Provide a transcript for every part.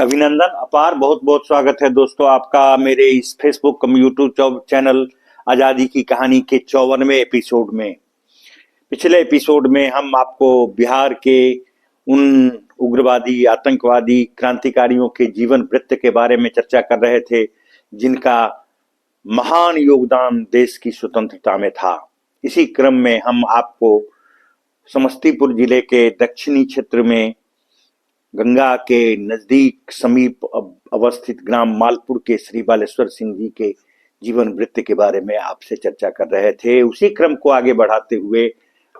अभिनंदन अपार। बहुत बहुत स्वागत है दोस्तों आपका मेरे इस फेसबुक यूट्यूब चैनल आजादी की कहानी के 54वें एपिसोड में। पिछले एपिसोड में हम आपको बिहार के उन उग्रवादी आतंकवादी क्रांतिकारियों के जीवन वृत्त के बारे में चर्चा कर रहे थे जिनका महान योगदान देश की स्वतंत्रता में था। इसी क्रम में हम आपको समस्तीपुर जिले के दक्षिणी क्षेत्र में गंगा के नजदीक समीप अवस्थित ग्राम मालपुर के श्री बालेश्वर सिंह जी के जीवन वृत्त के बारे में आपसे चर्चा कर रहे थे। उसी क्रम को आगे बढ़ाते हुए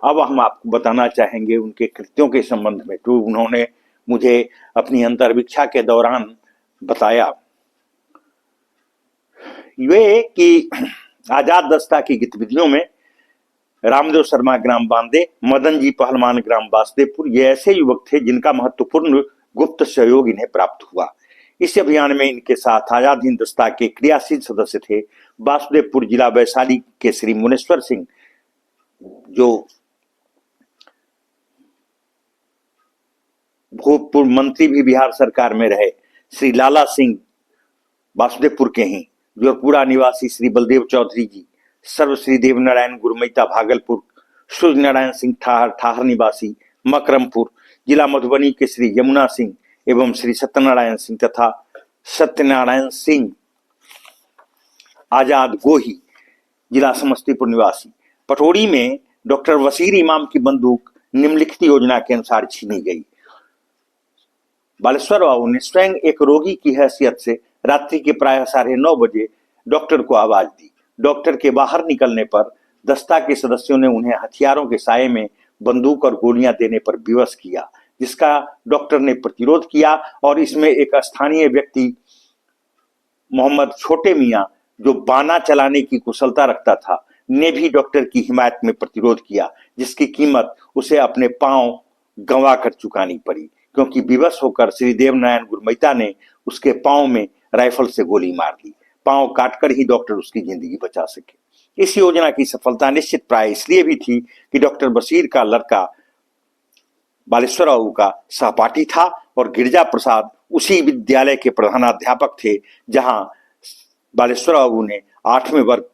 अब हम आपको बताना चाहेंगे उनके कृत्यों के संबंध में जो उन्होंने मुझे अपनी अंतर्भिक्षा के दौरान बताया। वे कि आजाद दस्ता की गतिविधियों में रामदेव शर्मा ग्राम बांदे, मदन जी पहलवान ग्राम वासुदेवपुर ये ऐसे युवक थे जिनका महत्वपूर्ण गुप्त सहयोग इन्हें प्राप्त हुआ। इस अभियान में इनके साथ आजाद हिंद दस्ता के क्रियाशील सदस्य थे वासुदेवपुर जिला वैशाली के श्री मुनेश्वर सिंह, जो भूतपूर्व मंत्री भी बिहार सरकार में रहे, श्री लाला सिंह वासुदेवपुर के ही, जोरपुरा निवासी श्री बलदेव चौधरी जी, सर्वश्री देवनारायण गुरमैता भागलपुर, सूर्य नारायण सिंह ठाहर निवासी मकरमपुर, जिला मधुबनी के श्री यमुना सिंह एवं श्री सत्यनारायण सिंह तथा सत्यनारायण सिंह आजाद गोही, जिला समस्तीपुर निवासी। पटोरी में डॉक्टर वसीर इमाम की बंदूक निम्नलिखित योजना के अनुसार छीनी गई। बालेश्वर बाबू ने स्वयं एक रोगी की हैसियत से रात्रि के प्रायः 9:30 बजे डॉक्टर को आवाज दी। डॉक्टर के बाहर निकलने पर दस्ता के सदस्यों ने उन्हें हथियारों के साये में बंदूक और गोलियां देने पर विवश किया, जिसका डॉक्टर ने प्रतिरोध किया और इसमें एक स्थानीय व्यक्ति मोहम्मद छोटे मियां, जो बाना चलाने की कुशलता रखता था, ने भी डॉक्टर की हिमायत में प्रतिरोध किया, जिसकी कीमत उसे अपने पांव गंवा कर चुकानी पड़ी, क्योंकि विवश होकर श्री देवनारायण गुरमैता ने उसके पांव में राइफल से गोली मार दी। पांव काटकर ही डॉक्टर उसकी जिंदगी बचा सके। इस योजना की सफलता निश्चित प्राय इसलिए भी थी कि डॉक्टर बशीर का लड़का बालेश्वर बाबू का सहपाठी था और गिरजा प्रसाद उसी विद्यालय के प्रधानाध्यापक थे जहां बालेश्वर बाबू ने 8वें वर्ग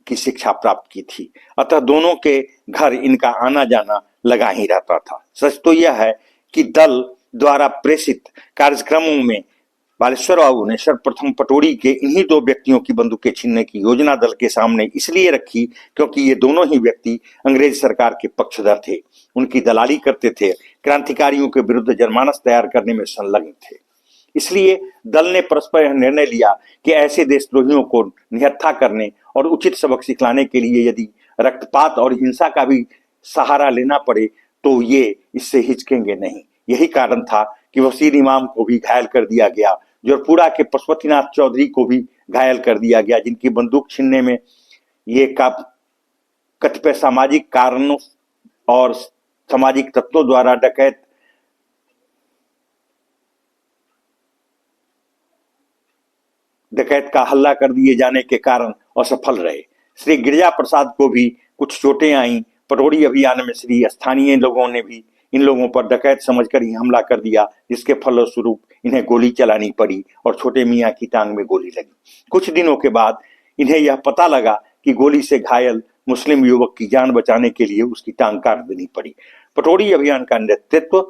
की शिक्षा प्राप्त की थी। अतः दोनों के घर इनका आना जाना लगा ही रहता था। सच तो यह है कि दल द्वारा प्रेषित कार्यक्रमों में बालेश्वर बाबू ने सर्वप्रथम पटोरी के इन्हीं 2 व्यक्तियों की बंदूकें छीनने की योजना दल के सामने इसलिए रखी क्योंकि ये दोनों ही व्यक्ति अंग्रेज सरकार के पक्षधर थे, उनकी दलाली करते थे, क्रांतिकारियों के विरुद्ध जनमानस तैयार करने में संलग्न थे। इसलिए दल ने परस्पर यह निर्णय लिया कि ऐसे देशद्रोहियों को निहत्था करने और उचित सबक सिखलाने के लिए यदि रक्तपात और हिंसा का भी सहारा लेना पड़े तो ये इससे हिचकेंगे नहीं। यही कारण था कि वसीर इमाम को भी घायल कर दिया गया, जोरपुरा के पशुपतिनाथ चौधरी को भी घायल कर दिया गया, जिनकी बंदूक छीनने में ये कतिपय सामाजिक कारणों और सामाजिक तत्वों द्वारा डकैत का हल्ला कर दिए जाने के कारण असफल रहे। श्री गिरजा प्रसाद को भी कुछ चोटें आईं। पटोरी अभियान में श्री स्थानीय लोगों ने भी इन लोगों पर डकैत समझकर ही हमला कर दिया, जिसके फलस्वरूप इन्हें गोली चलानी पड़ी और छोटे मियां की टांग में गोली लगी। कुछ दिनों के बाद इन्हें यह पता लगा कि गोली से घायल मुस्लिम युवक की जान बचाने के लिए उसकी टांग काट देनी पड़ी। पटोरी अभियान का नेतृत्व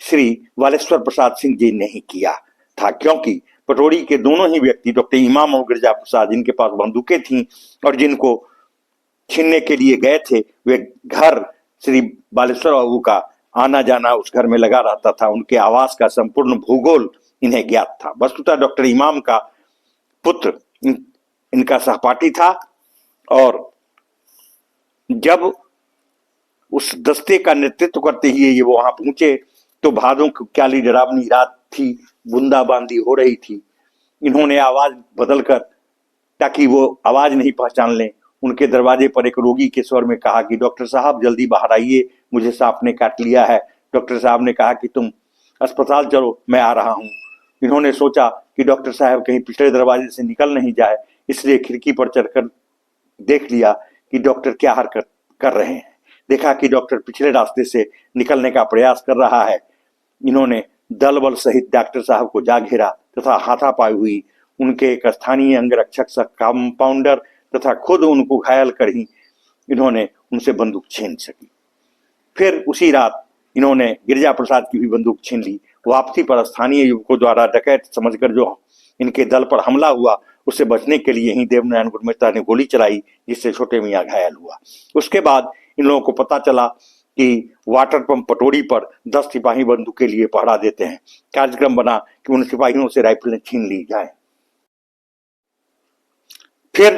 श्री बालेश्वर प्रसाद सिंह जी ने ही किया था, क्योंकि पटोरी के दोनों ही व्यक्ति डॉक्टर इमाम और गिरजा प्रसाद, जिनके पास बंदूकें थीं और जिनको छीनने के लिए गए थे, वे घर श्री बालेश्वर बाबू का आना जाना उस घर में लगा रहता था। उनके आवास का संपूर्ण भूगोल इन्हें ज्ञात था। वस्तुतः डॉक्टर इमाम का पुत्र इनका सहपाठी था और जब उस दस्ते का नेतृत्व करते हुए ये वहां पहुंचे तो भादों की काली डरावनी रात थी, बूंदाबांदी हो रही थी। इन्होंने आवाज बदलकर, ताकि वो आवाज नहीं पहचान लें, उनके दरवाजे पर एक रोगी के स्वर में कहा कि डॉक्टर साहब जल्दी बाहर आइए, मुझे सांप ने काट लिया है। डॉक्टर साहब ने कहा कि तुम अस्पताल चलो, मैं आ रहा हूँ। इन्होंने सोचा कि डॉक्टर साहब कहीं पिछले दरवाजे से निकल नहीं जाए, इसलिए खिड़की पर चढ़कर देख लिया कि डॉक्टर क्या हरकत कर रहे हैं। देखा कि डॉक्टर पिछले रास्ते से निकलने का प्रयास कर रहा है। इन्होंने दल बल सहित डॉक्टर साहब को जा घेरा तथा हाथापाई हुई। उनके एक स्थानीय अंगरक्षक सह कंपाउंडर तथा खुद उनको घायल कर ही इन्होंने उनसे बंदूक छीन सकी। फिर उसी रात इन्होंने गिरिजा प्रसाद की भी बंदूक छीन ली। वापसी पर स्थानीय युवकों द्वारा डकैत समझकर जो इनके दल पर हमला हुआ, उससे बचने के लिए ही देवनारायण गुरमेत्ता ने गोली चलाई, जिससे छोटे मियाँ घायल हुआ। उसके बाद इन लोगों को पता चला कि वाटर पंप पटोरी पर 10 सिपाही बंदूक के लिए पहरा देते हैं। कार्यक्रम बना कि उन सिपाहियों से राइफलें छीन ली जाए। फिर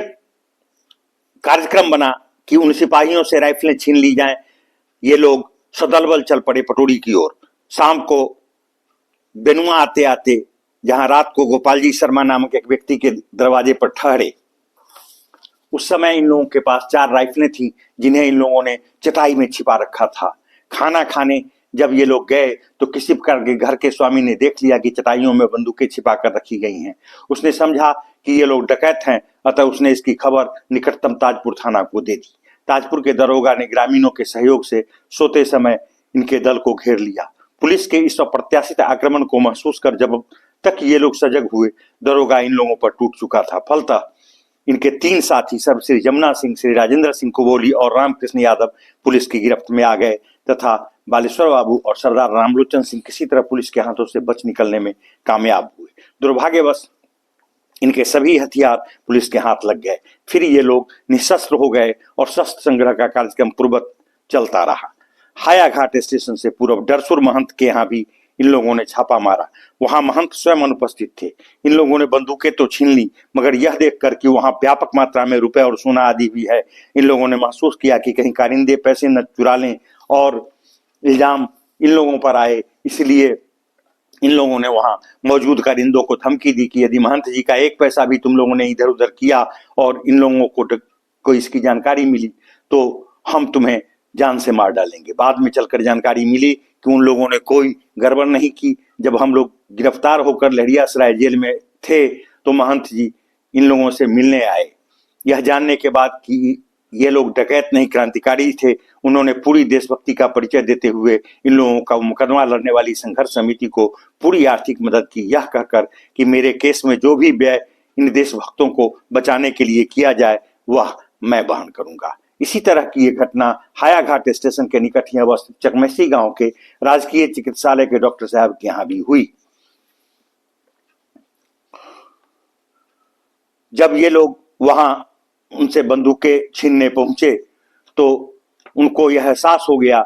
कार्यक्रम बना कि उन सिपाहियों से राइफलें छीन ली जाएं। ये लोग सदल बल चल पड़े पटोरी की ओर। शाम को बेनुआ आते आते जहां रात को गोपाल जी शर्मा नामक एक व्यक्ति के दरवाजे पर ठहरे, उस समय इन लोगों के पास 4 राइफलें थी, जिन्हें इन लोगों ने चटाई में छिपा रखा था। खाना खाने जब ये लोग गए तो किसी प्रकार के घर के स्वामी ने देख लिया कि चटाइयों में बंदूकें छिपा कर रखी गई हैं। उसने समझा कि ये लोग डकैत हैं, अतः उसने इसकी खबर निकटतम ताजपुर थाना को दे दी। ताजपुर के दरोगा ने ग्रामीणों के सहयोग से सोते समय इनके दल को घेर लिया। पुलिस के इस अप्रत्याशित आक्रमण को महसूस कर जब तक ये लोग सजग हुए, दरोगा इन लोगों पर टूट चुका था। फलतः इनके 3 साथी सब श्री जमुना सिंह, श्री राजेंद्र सिंह कुबोली और रामकृष्ण यादव पुलिस की गिरफ्त में आ गए तथा बालेश्वर बाबू और सरदार रामलोचन सिंह किसी तरह पुलिस के हाथों से बच निकलने में कामयाब हुए। दुर्भाग्यवश इनके सभी हथियार पुलिस के हाथ लग गए। फिर ये लोग निशस्त्र हो गए और शस्त्र संग्रह का कार्यक्रम पूर्ववत चलता रहा। हायाघाट स्टेशन से पूर्व डरसुर महंत के यहाँ भी इन लोगों ने छापा मारा। वहां महंत स्वयं अनुपस्थित थे। इन लोगों ने बंदूकें तो छीन ली, मगर यह देखकर कि वहां व्यापक मात्रा में रुपए और सोना आदि भी है, इन लोगों ने महसूस किया कि कहीं कारिंदे पैसे न चुरा लें और इल्जाम इन लोगों पर आए। इसलिए इन लोगों ने वहां मौजूद कारिंदों को धमकी दी कि यदि महंत जी का 1 पैसा भी तुम लोगों ने इधर उधर किया और इन लोगों को इसकी जानकारी मिली तो हम तुम्हें जान से मार डालेंगे। बाद में चलकर जानकारी मिली कि उन लोगों ने कोई गड़बड़ नहीं की। जब हम लोग गिरफ्तार होकर लहरियासराय जेल में थे तो महंत जी इन लोगों से मिलने आए। यह जानने के बाद कि ये लोग डकैत नहीं क्रांतिकारी थे, उन्होंने पूरी देशभक्ति का परिचय देते हुए इन लोगों का मुकदमा लड़ने वाली संघर्ष समिति को पूरी आर्थिक मदद की, यह कहकर कि मेरे केस में जो भी व्यय इन देशभक्तों को बचाने के लिए किया जाए वह मैं वहन करूंगा। इसी तरह की एक घटना हायाघाट स्टेशन के निकट ही अवस्थित चकमेसी गांव के राजकीय चिकित्सालय के डॉक्टर साहब के यहाँ भी हुई। जब ये लोग वहां उनसे बंदूकें छीनने पहुंचे तो उनको यह एहसास हो गया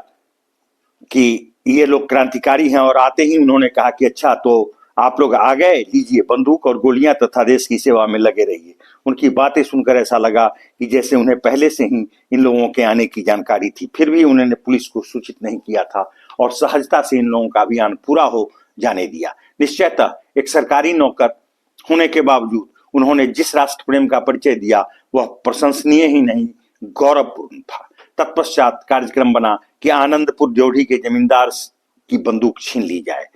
कि ये लोग क्रांतिकारी हैं और आते ही उन्होंने कहा कि अच्छा तो आप लोग आ गए, लीजिए बंदूक और गोलियां तथा देश की सेवा में लगे रहिए। उनकी बातें सुनकर ऐसा लगा कि जैसे उन्हें पहले से ही इन लोगों के आने की जानकारी थी, फिर भी उन्होंने पुलिस को सूचित नहीं किया था और सहजता से इन लोगों का अभियान पूरा हो जाने दिया। निश्चयतः एक सरकारी नौकर होने के बावजूद उन्होंने जिस राष्ट्र प्रेम का परिचय दिया वह प्रशंसनीय ही नहीं गौरवपूर्ण था। तत्पश्चात कार्यक्रम बना कि आनंदपुर ड्योढ़ी के जमींदार की बंदूक छीन ली जाए।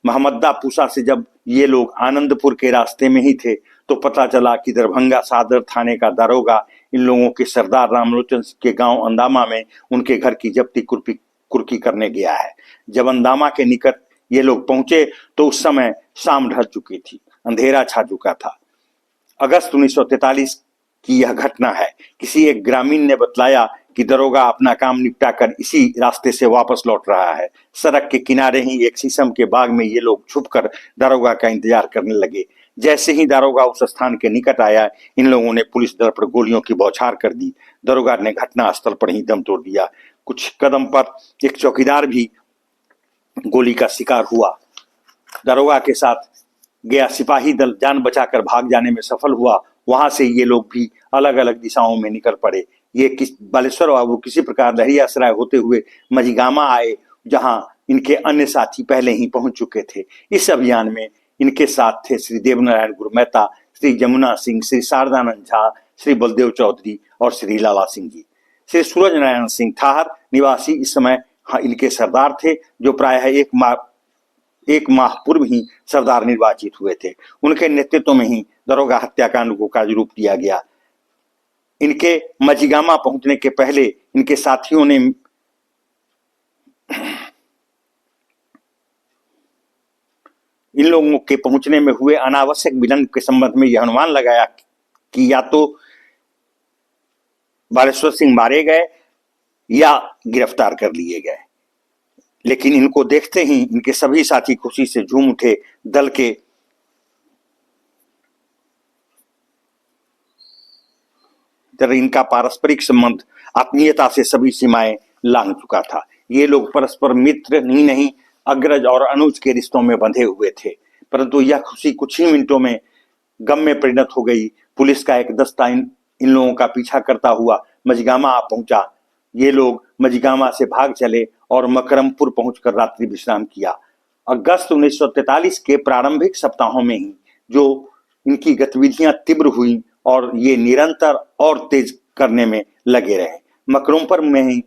मोहम्मदा पूसा से जब ये लोग आनंदपुर के रास्ते में ही थे तो पता चला कि दरभंगा सदर थाने का दारोगा इन लोगों के सरदार रामलोचन के गांव अंदामा में उनके घर की जब्ती कुर्की करने गया है। जब अंदामा के निकट ये लोग पहुंचे तो उस समय शाम ढल चुकी थी, अंधेरा छा चुका था। अगस्त 1943 की यह घटना है। किसी एक ग्रामीण ने बतलाया कि दरोगा अपना काम निपटाकर इसी रास्ते से वापस लौट रहा है। सड़क के किनारे ही एक शीशम के बाग में ये लोग छुपकर दरोगा का इंतजार करने लगे। जैसे ही दरोगा उस स्थान के निकट आया, इन लोगों ने पुलिस दल पर गोलियों की बौछार कर दी। दरोगा ने घटना स्थल पर ही दम तोड़ दिया। कुछ कदम पर एक चौकीदार भी गोली का शिकार हुआ। दरोगा के साथ गया सिपाही दल जान बचाकर भाग जाने में सफल हुआ। वहां से ये लोग भी अलग अलग दिशाओं में निकल पड़े। ये बालेश्वर बाबू किसी प्रकार लहरियासराय होते हुए मझिगामा आए, जहां इनके अन्य साथी पहले ही पहुंच चुके थे। इस अभियान में इनके साथ थे श्री देवनारायण गुरमेत्ता, श्री जमुना सिंह, श्री शारदानंद झा, श्री बलदेव चौधरी और श्री लाला सिंह जी। श्री सूरज नारायण सिंह थाहर निवासी इस समय इनके सरदार थे, जो प्रायः एक माह पूर्व ही सरदार निर्वाचित हुए थे। उनके नेतृत्व में ही दरोगा हत्याकांड को कार्य रूप दिया गया। इनके मझिगामा पहुंचने के पहले इनके साथियों ने इन लोगों के पहुंचने में हुए अनावश्यक विलंब के संबंध में यह अनुमान लगाया कि या तो बालेश्वर सिंह मारे गए या गिरफ्तार कर लिए गए। लेकिन इनको देखते ही इनके सभी साथी खुशी से झूम उठे। दल के तरह इनका पारस्परिक संबंध आत्मीयता से सभी सीमाएं लांघ चुका था। ये लोग परस्पर मित्र ही नहीं, अग्रज और अनुज के रिश्तों में बंधे हुए थे। परंतु यह खुशी कुछ ही मिनटों में गम में परिणत हो गई। पुलिस का एक दस्ता इन लोगों का पीछा करता हुआ मझगामा आ पहुंचा। ये लोग मझगामा से भाग चले और मकरमपुर पहुंचकर रात्रि विश्राम किया। अगस्त 1943 के प्रारंभिक सप्ताहों में ही जो इनकी गतिविधियां तीव्र हुई और ये निरंतर और तेज करने में लगे रहे। मकरमपुर में ही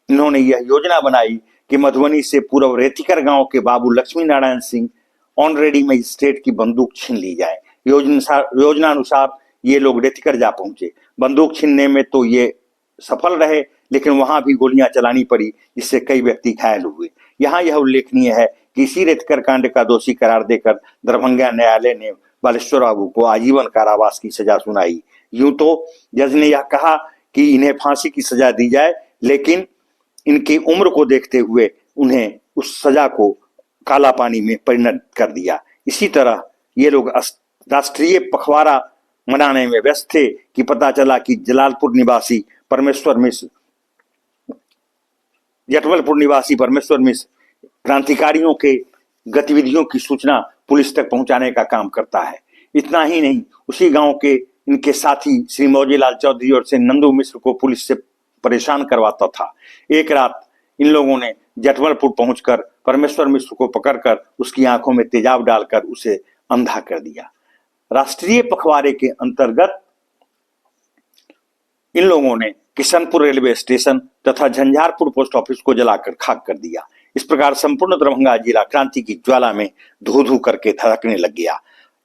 इन्होंने यह योजना बनाई कि मधुबनी से पूर्व रेतिकर गांव के बाबू लक्ष्मी नारायण सिंह ऑनरेडी मजिस्ट्रेट की बंदूक छीन ली जाए। योजना अनुसार ये लोग रेतिकर जा पहुंचे। बंदूक छीनने में तो ये सफल रहे, लेकिन वहां भी गोलियां चलानी पड़ी, जिससे कई व्यक्ति घायल हुए। यहाँ यह उल्लेखनीय है कि इसी रेतिकर कांड का दोषी करार देकर दरभंगा न्यायालय ने बालेश्वर बाबू को आजीवन कारावास की सजा सुनाई। यूं तो जज ने यह कहा कि इन्हें फांसी की सजा दी जाए, लेकिन इनकी उम्र को देखते हुए उन्हें उस सजा को काला पानी में परिणत कर दिया। इसी तरह ये लोग राष्ट्रीय पखवाड़ा मनाने में व्यस्त थे कि पता चला कि जलालपुर निवासी परमेश्वर मिश्र, जटवलपुर निवासी परमेश्वर मिश्र क्रांतिकारियों के गतिविधियों की सूचना पुलिस तक पहुंचाने का काम करता है। इतना ही नहीं, उसी गांव के इनके साथी श्री मौजीलाल चौधरी और से नंदू मिश्र को पुलिस से परेशान करवाता था। एक रात इन लोगों ने जटवलपुर पहुंचकर परमेश्वर मिश्र को पकड़कर उसकी आंखों में तेजाब डालकर उसे अंधा कर दिया। राष्ट्रीय पखवाड़े के अंतर्गत इन लोगों ने किशनपुर रेलवे स्टेशन तथा झंझारपुर पोस्ट ऑफिस को जलाकर खाक कर दिया। इस प्रकार संपूर्ण दरभंगा जिला क्रांति की ज्वाला में धू धू करके धड़कने लग गया।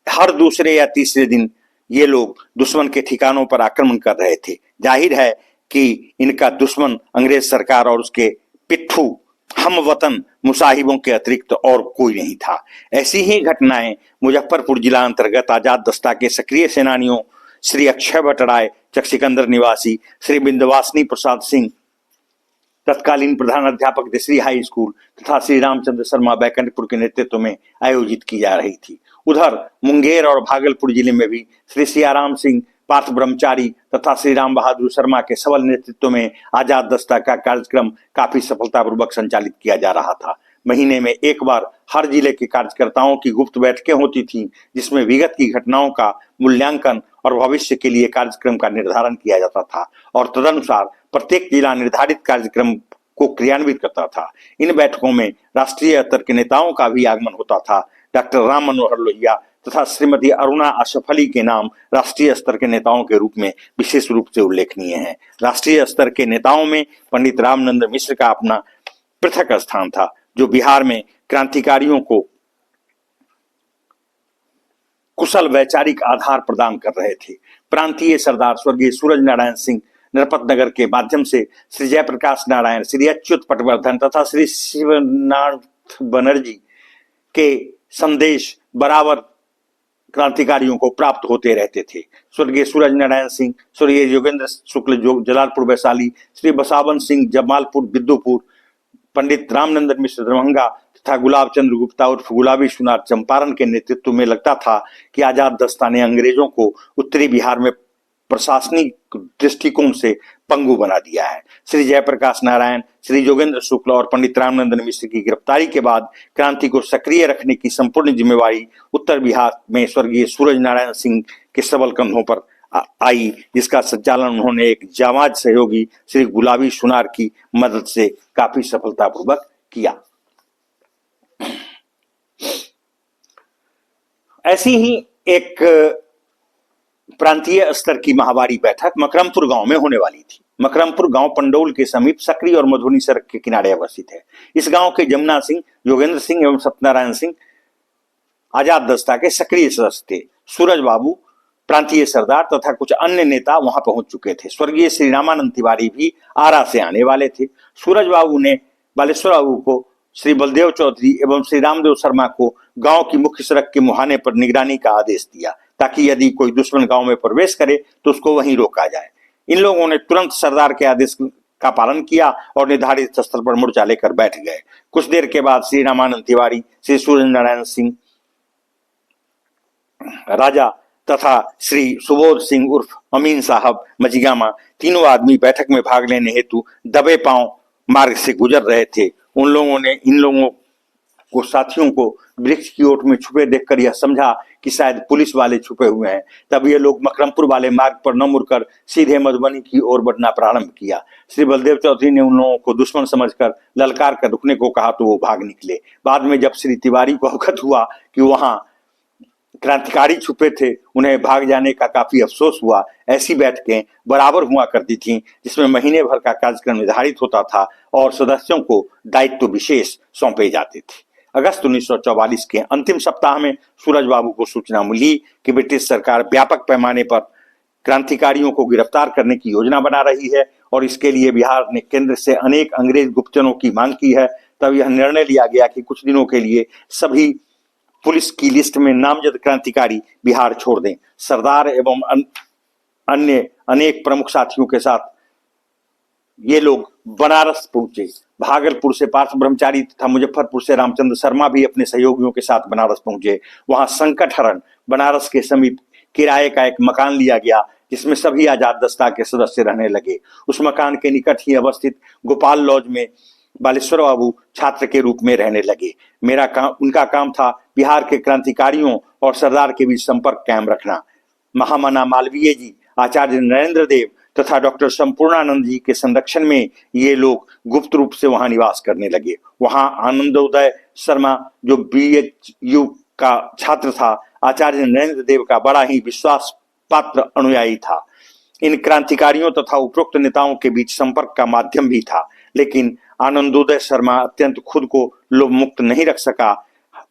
हर दूसरे या तीसरे दिन ये लोग दुश्मन के ठिकानों पर आक्रमण कर रहे थे। जाहिर है कि इनका दुश्मन अंग्रेज सरकार और उसके पिट्ठू हम वतन मुसाहिबों के अतिरिक्त और कोई नहीं था। ऐसी ही घटनाएं मुजफ्फरपुर जिला अंतर्गत आजाद दस्ता के सक्रिय सेनानियों श्री अक्षय भट्ट राय चक सिकंदर निवासी, श्री बिंदवासिनी प्रसाद सिंह तत्कालीन प्रधान अध्यापक श्री हाई स्कूल तथा श्री रामचंद्र शर्मा बैकुंठपुर के नेतृत्व में आयोजित की जा रही थी। उधर मुंगेर और भागलपुर जिले में भी श्री सियाराम सिंह पार्थ ब्रह्मचारी तथा श्री राम बहादुर शर्मा के सबल नेतृत्व में आजाद दस्ता का कार्यक्रम काफी सफलतापूर्वक संचालित किया जा रहा था। महीने में एक बार हर जिले के कार्यकर्ताओं की गुप्त बैठकें होती थीं, जिसमें विगत की घटनाओं का मूल्यांकन और भविष्य के लिए कार्यक्रम का निर्धारण किया जाता था और तदनुसार प्रत्येक जिला निर्धारित कार्यक्रम को क्रियान्वित करता था। इन बैठकों में राष्ट्रीय स्तर के नेताओं का भी आगमन होता था। डॉक्टर राम मनोहर लोहिया तथा श्रीमती अरुणा आशफ अली के नाम राष्ट्रीय स्तर के नेताओं के रूप में विशेष रूप से उल्लेखनीय है। राष्ट्रीय स्तर के नेताओं में पंडित रामनंद मिश्र का अपना पृथक स्थान था, जो बिहार में क्रांतिकारियों को कुशल वैचारिक आधार प्रदान कर रहे थे। प्रांतीय सरदार स्वर्गीय सूरज नारायण सिंह नरपत नगर के माध्यम से श्री जयप्रकाश नारायण, श्री अच्युत पटवर्धन तथा श्री शिवनाथ बनर्जी के संदेश बराबर क्रांतिकारियों को प्राप्त होते रहते थे। स्वर्गीय सूरज नारायण सिंह, स्वर्गीय योगेंद्र शुक्ल जलालपुर वैशाली, श्री बसावन सिंह जमालपुर बिद्दुपुर, पंडित रामनंदन मिश्र दरभंगा तथा गुलाब चंद्र गुप्ता उर्फ गुलाबी सुनार चंपारण के नेतृत्व में लगता था कि आजाद दस्ता ने अंग्रेजों को उत्तरी बिहार में प्रशासनिक दृष्टिकोण से पंगु बना दिया है। श्री जयप्रकाश नारायण, श्री योगेंद्र शुक्ल और पंडित रामनंदन मिश्र की गिरफ्तारी के बाद क्रांति को सक्रिय रखने की संपूर्ण जिम्मेवारी उत्तर बिहार में स्वर्गीय सूरज नारायण सिंह के सबल कंधों पर आई, जिसका संचालन उन्होंने एक जामाज सहयोगी श्री गुलाबी सुनार की मदद से काफी सफलतापूर्वक किया। ऐसी ही एक प्रांतीय स्तर की माहवारी बैठक मकरमपुर गांव में होने वाली थी। मकरमपुर गांव पंडौल के समीप सकरी और मधुबनी सड़क के किनारे अवस्थित है। इस गांव के जमुना सिंह, योगेंद्र सिंह एवं सत्यनारायण सिंह आजाद दस्ता के सक्रिय सदस्य थे। सूरज बाबू प्रांतीय सरदार तथा कुछ अन्य नेता वहां पहुंच चुके थे। स्वर्गीय श्री रामानंद तिवारी भी आरा से आने वाले थे। सूरज बाबू ने बालेश्वर बाबू को श्री बलदेव चौधरी एवं श्री रामदेव शर्मा को गांव की मुख्य सड़क के मुहाने पर निगरानी का आदेश दिया, ताकि यदि कोई दुश्मन गांव में प्रवेश करे तो उसको वहीं रोका जाए। इन लोगों ने तुरंत सरदार के आदेश का पालन किया और निर्धारित स्थल पर मोर्चा लेकर बैठ गए। कुछ देर के बाद श्री रामानंद तिवारी, श्री सूर्य नारायण सिंह राजा तथा श्री सुबोध सिंह उर्फ अमीन साहब मजिगामा, तीनों आदमी बैठक में भाग लेने हेतु दबे पांव मार्ग से गुजर रहे थे। उन लोगों ने इन लोगों को साथियों को वृक्ष की ओट में छुपे देखकर यह समझा कि शायद पुलिस वाले छुपे हुए हैं। तब ये लोग मकरमपुर वाले मार्ग पर न मुड़कर सीधे मधुबनी की ओर बढ़ना प्रारंभ किया। श्री बलदेव चौधरी ने उन लोगों को दुश्मन समझकर ललकार कर रुकने को कहा तो वो भाग निकले। बाद में जब श्री तिवारी को अवगत हुआ कि वहां क्रांतिकारी छुपे थे, उन्हें भाग जाने का काफी अफसोस हुआ। ऐसी बैठकें बराबर हुआ करती थीं जिसमें महीने भर का कार्यक्रम निर्धारित होता था और सदस्यों को दायित्व विशेष सौंपे जाते थे। अगस्त 1944 के अंतिम सप्ताह में सूरज बाबू को सूचना मिली कि ब्रिटिश सरकार व्यापक पैमाने पर क्रांतिकारियों को गिरफ्तार करने की योजना बना रही है और इसके लिए बिहार ने केंद्र से अनेक अंग्रेज गुप्तचरों की मांग की है। तब यह निर्णय लिया गया कि कुछ दिनों के लिए सभी पुलिस की लिस्ट में नामजद क्रांतिकारी बिहार छोड़ दें। सरदार एवं अन्य अनेक प्रमुख साथियों के साथ ये लोग बनारस पहुंचे। भागलपुर से पार्थ ब्रह्मचारी तथा मुजफ्फरपुर से रामचंद्र शर्मा भी अपने सहयोगियों के साथ बनारस पहुंचे। वहां संकटहरण बनारस के समीप किराए का एक मकान लिया गया जिसमें सभी आजाद दस्ता के सदस्य रहने लगे। उस मकान के निकट ही अवस्थित गोपाल लॉज में बालेश्वर बाबू छात्र के रूप में रहने लगे। उनका काम था बिहार के क्रांतिकारियों और सरदार के बीच संपर्क कायम रखना। महामना मालवीय जी, आचार्य नरेंद्र देव तथा डॉक्टर संपूर्णानंद जी के संरक्षण में ये लोग गुप्त रूप से वहां निवास करने लगे। वहां आनंदोदय शर्मा, जो BHU का छात्र था, आचार्य नरेंद्र देव का बड़ा ही विश्वास पात्र अनुयायी था। इन क्रांतिकारियों तथा उपरोक्त नेताओं के बीच संपर्क का माध्यम भी था, लेकिन आनंदोदय शर्मा अत्यंत खुद को लोभ मुक्त नहीं रख सका।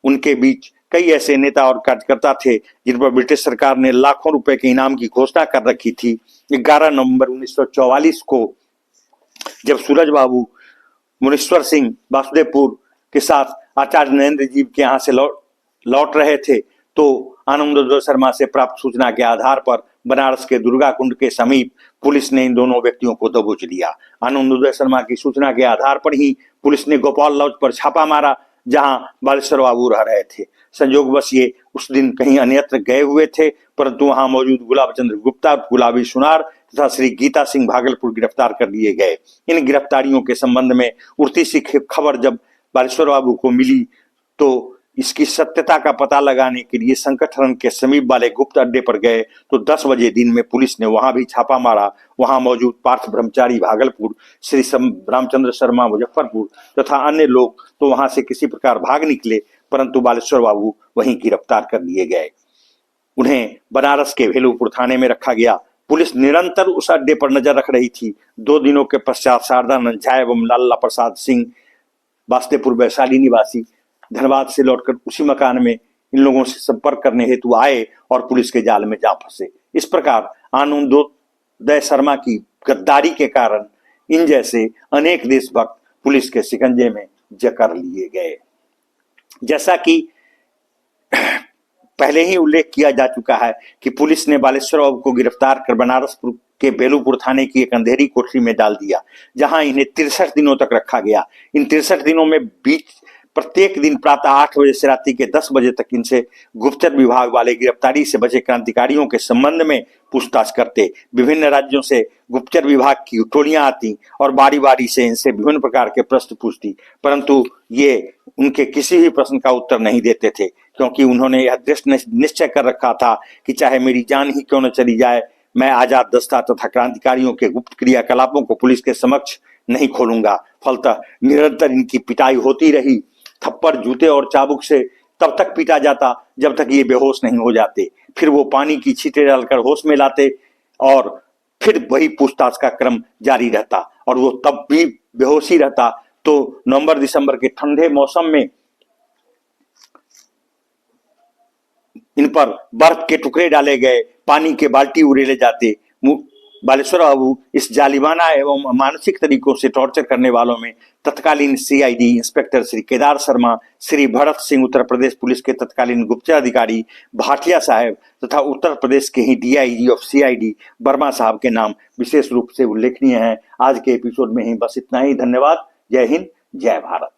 उनके बीच कई ऐसे नेता और कार्यकर्ता थे जिन पर ब्रिटिश सरकार ने लाखों रुपए के इनाम की घोषणा कर रखी थी। 11 नवंबर 1944 को जब सूरज बाबू मुनीश्वर सिंह वासुदेवपुर के साथ आचार्य नरेंद्र जी के यहाँ से लौट रहे थे तो आनंदोदय शर्मा से प्राप्त सूचना के आधार पर बनारस के दुर्गा कुंड के समीप पुलिस ने इन दोनों व्यक्तियों को दबोच लिया। आनंदोदय शर्मा की सूचना के आधार पर ही पुलिस ने गोपाल लॉज पर छापा मारा जहां बालेश्वर बाबू रह रहे थे। संयोगवश ये उस दिन कहीं अन्यत्र गए हुए थे, परंतु वहां मौजूद गुलाब चंद्र गुप्ता, गुलाबी सुनार तथा श्री गीता सिंह भागलपुर गिरफ्तार कर लिए गए। इन गिरफ्तारियों के संबंध में उड़ती सी खबर जब बालेश्वर बाबू को मिली तो इसकी सत्यता का पता लगाने के लिए संकटहरण के समीप वाले गुप्त अड्डे पर गए तो 10 बजे दिन में पुलिस ने वहां भी छापा मारा। वहां मौजूद पार्थ ब्रह्मचारी भागलपुर, श्री रामचंद्र शर्मा मुजफ्फरपुर तथा अन्य लोग तो वहां से किसी प्रकार भाग निकले, परंतु बालेश्वर बाबू वहीं गिरफ्तार कर लिए गए। उन्हें बनारस के भेलूपुर थाने में रखा गया। पुलिस निरंतर उस अड्डे पर नजर रख रही थी। 2 दिनों के पश्चात शारदानंद झा एवं लाला प्रसाद सिंह, वासुदेवपुर वैशाली निवासी, धनबाद से लौटकर उसी मकान में इन लोगों से संपर्क करने हेतु आए और पुलिस के जाल में जा फंसे। इस प्रकार आनंदोदय शर्मा की गद्दारी के कारण इन जैसे अनेक देशभक्त पुलिस के शिकंजे में जकड़ लिए गए। जैसा कि पहले ही उल्लेख किया जा चुका है कि पुलिस ने बालेश्वर बाबू को गिरफ्तार कर बनारस के बेलूपुर थाने की एक अंधेरी कोठरी में डाल दिया, जहां इन्हें 63 दिनों तक रखा गया। इन 63 दिनों में बीच प्रत्येक दिन प्रातः 8 बजे से रात्रि के 10 बजे तक इनसे गुप्तचर विभाग वाले गिरफ्तारी से बचे क्रांतिकारियों के संबंध में पूछताछ करते। विभिन्न राज्यों से गुप्तचर विभाग की टोलियां आती और बारी बारी से इनसे विभिन्न प्रकार के प्रश्न पूछती, परंतु ये उनके किसी भी प्रश्न का उत्तर नहीं देते थे, क्योंकि उन्होंने यह दृढ़ निश्चय कर रखा था कि चाहे मेरी जान ही क्यों न चली जाए, मैं आजाद दस्ता तथा क्रांतिकारियों के गुप्त क्रियाकलापों को पुलिस के समक्ष नहीं खोलूंगा। फलतः निरंतर इनकी पिटाई होती रही। थप्पड़, जूते और चाबुक से तब तक पीटा जाता जब तक ये बेहोश नहीं हो जाते। फिर वो पानी की छींटे डालकर होश में लाते और फिर वही पूछताछ का क्रम जारी रहता और वो तब भी बेहोश ही रहता। तो नवंबर दिसंबर के ठंडे मौसम में इन पर बर्फ के टुकड़े डाले गए, पानी के बाल्टी उड़ेले जाते, बालेश्वर बाबू इस जालिमाना एवं मानसिक तरीकों से टॉर्चर करने वालों में तत्कालीन CID inspector Shri Kedar Sharma, Shri Bharat Singh, Uttar Pradesh police के तत्कालीन गुप्तचर अधिकारी भाटिया साहब तथा उत्तर प्रदेश के ही डीआईजी ऑफ सीआईडी वर्मा साहब के नाम विशेष रूप से उल्लेखनीय हैं। आज के एपिसोड में ही बस इतना ही। धन्यवाद। जय हिंद, जय भारत।